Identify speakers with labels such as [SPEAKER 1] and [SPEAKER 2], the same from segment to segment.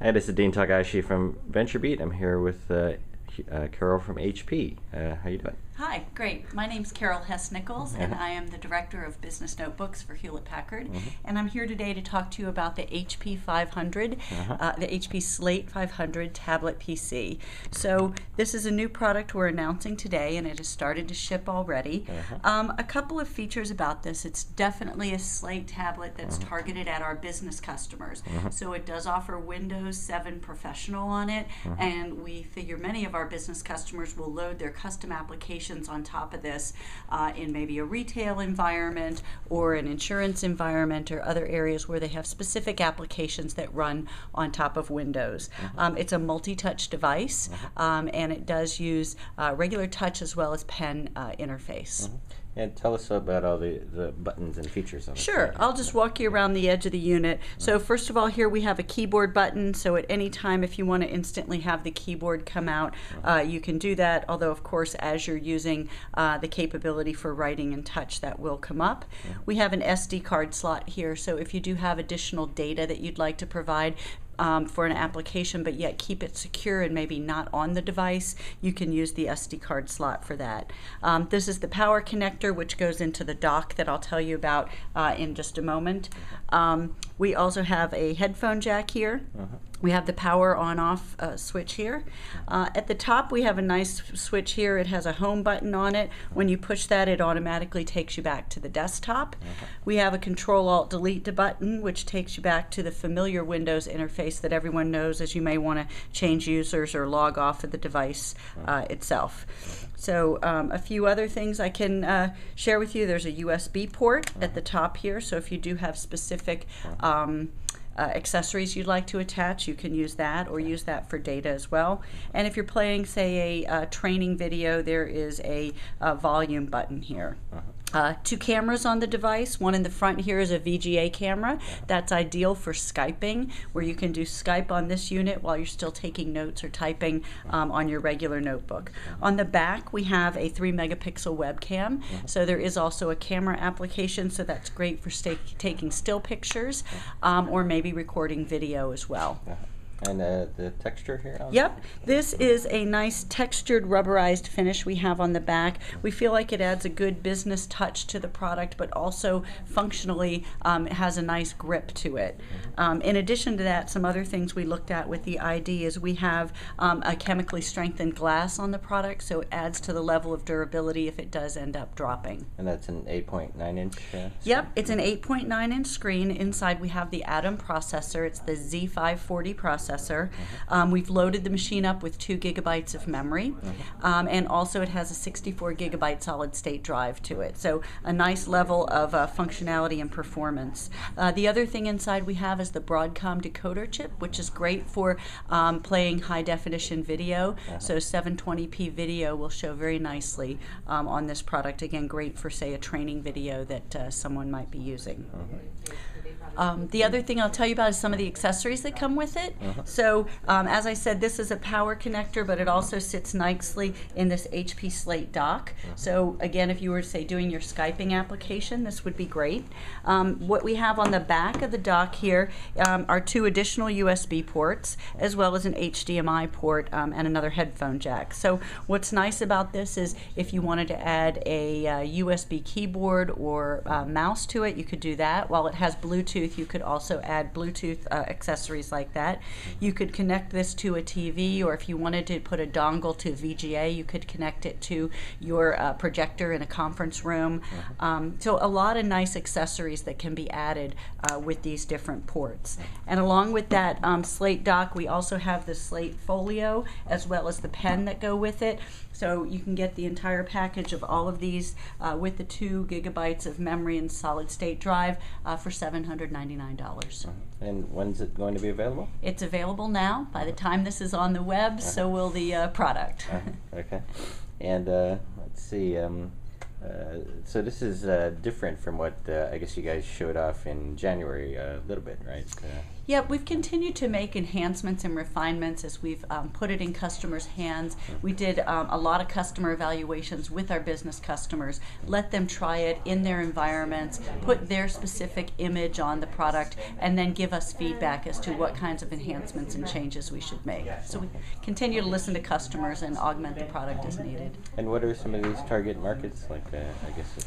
[SPEAKER 1] Hi, this is Dean Takahashi from VentureBeat. I'm here with Carol from HP. How you doing?
[SPEAKER 2] Hi, great. My name's Carol Hess-Nichols, and I am the Director of Business Notebooks for Hewlett-Packard. And I'm here today to talk to you about the HP 500, the HP Slate 500 tablet PC. So this is a new product we're announcing today, and it has started to ship already. A couple of features about this. It's definitely a Slate tablet that's targeted at our business customers. So it does offer Windows 7 Professional on it, and we figure many of our business customers will load their custom applications on top of this in maybe a retail environment or an insurance environment or other areas where they have specific applications that run on top of Windows. It's a multi-touch device, and it does use regular touch as well as pen interface.
[SPEAKER 1] And tell us about all the buttons and features on it.
[SPEAKER 2] Sure. I'll just walk you around the edge of the unit. So first of all, here we have a keyboard button. So at any time, if you want to instantly have the keyboard come out, you can do that. Although, of course, as you're using the capability for writing and touch, that will come up. We have an SD card slot here. So if you do have additional data that you'd like to provide, for an application, but yet keep it secure and maybe not on the device, you can use the SD card slot for that. This is the power connector, which goes into the dock that I'll tell you about in just a moment. We also have a headphone jack here. We have the power on-off switch here. At the top, we have a nice switch here. It has a home button on it. When you push that, it automatically takes you back to the desktop. We have a Control-Alt-Delete button, which takes you back to the familiar Windows interface that everyone knows, as you may want to change users or log off of the device itself. So a few other things I can share with you. There's a USB port at the top here, so if you do have specific accessories you'd like to attach, you can use that or use that for data as well. And if you're playing, say, a training video, there is a volume button here. Two cameras on the device. One in the front here is a VGA camera. That's ideal for Skyping, where you can do Skype on this unit while you're still taking notes or typing on your regular notebook. On the back, we have a 3-megapixel webcam. So there is also a camera application, so that's great for taking still pictures or maybe recording video as well.
[SPEAKER 1] And the texture here?
[SPEAKER 2] Yep. This is a nice textured rubberized finish we have on the back. We feel like it adds a good business touch to the product, but also functionally it has a nice grip to it. In addition to that, some other things we looked at with the ID is we have a chemically strengthened glass on the product, so it adds to the level of durability if it does end up dropping.
[SPEAKER 1] And that's an 8.9-inch screen?
[SPEAKER 2] Yep. It's an 8.9-inch screen. Inside we have the Atom processor. It's the Z540 processor. We've loaded the machine up with 2 gigabytes of memory, and also it has a 64 gigabyte solid state drive to it. So a nice level of functionality and performance. The other thing inside we have is the Broadcom decoder chip, which is great for playing high definition video. So 720p video will show very nicely on this product. Again, great for, say, a training video that someone might be using. The other thing I'll tell you about is some of the accessories that come with it. So as I said, this is a power connector, but it also sits nicely in this HP Slate dock. So again, if you were, say, doing your Skyping application, this would be great. What we have on the back of the dock here are 2 additional USB ports, as well as an HDMI port and another headphone jack. So what's nice about this is if you wanted to add a USB keyboard or mouse to it, you could do that. While it has Bluetooth, you could also add Bluetooth accessories like that. You could connect this to a TV, or if you wanted to put a dongle to VGA, you could connect it to your projector in a conference room. So a lot of nice accessories that can be added with these different ports. And along with that Slate dock, we also have the Slate Folio as well as the pen that go with it. So you can get the entire package of all of these with the 2 gigabytes of memory and solid state drive for $799.
[SPEAKER 1] And when's it going to be available?
[SPEAKER 2] It's available now. By the time this is on the web, so will the product.
[SPEAKER 1] Okay. And let's see. So this is different from what I guess you guys showed off in January a little bit, right?
[SPEAKER 2] Yeah, we've continued to make enhancements and refinements as we've put it in customers' hands. We did a lot of customer evaluations with our business customers, let them try it in their environments, put their specific image on the product, and then give us feedback as to what kinds of enhancements and changes we should make. So we continue to listen to customers and augment the product as needed.
[SPEAKER 1] And what are some of these target markets, like I guess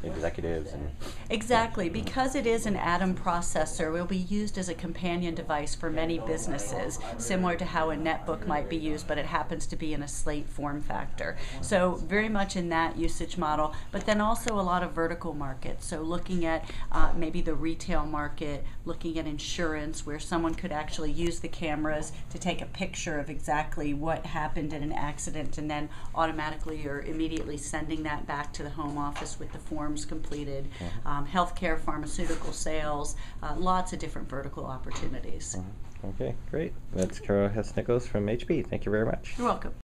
[SPEAKER 1] executives and?
[SPEAKER 2] Exactly, because it is an Atom processor, it will be used as a companion device for many businesses, similar to how a netbook might be used, but it happens to be in a slate form factor. So very much in that usage model, but then also a lot of vertical markets. So looking at maybe the retail market, looking at insurance, where someone could actually use the cameras to take a picture of exactly what happened in an accident and then automatically or immediately sending that back to the home office with the forms completed. Healthcare, pharmaceutical sales, lots of different vertical opportunities.
[SPEAKER 1] Okay, great. That's Carol Hess-Nichols from HP. Thank you very much.
[SPEAKER 2] You're welcome.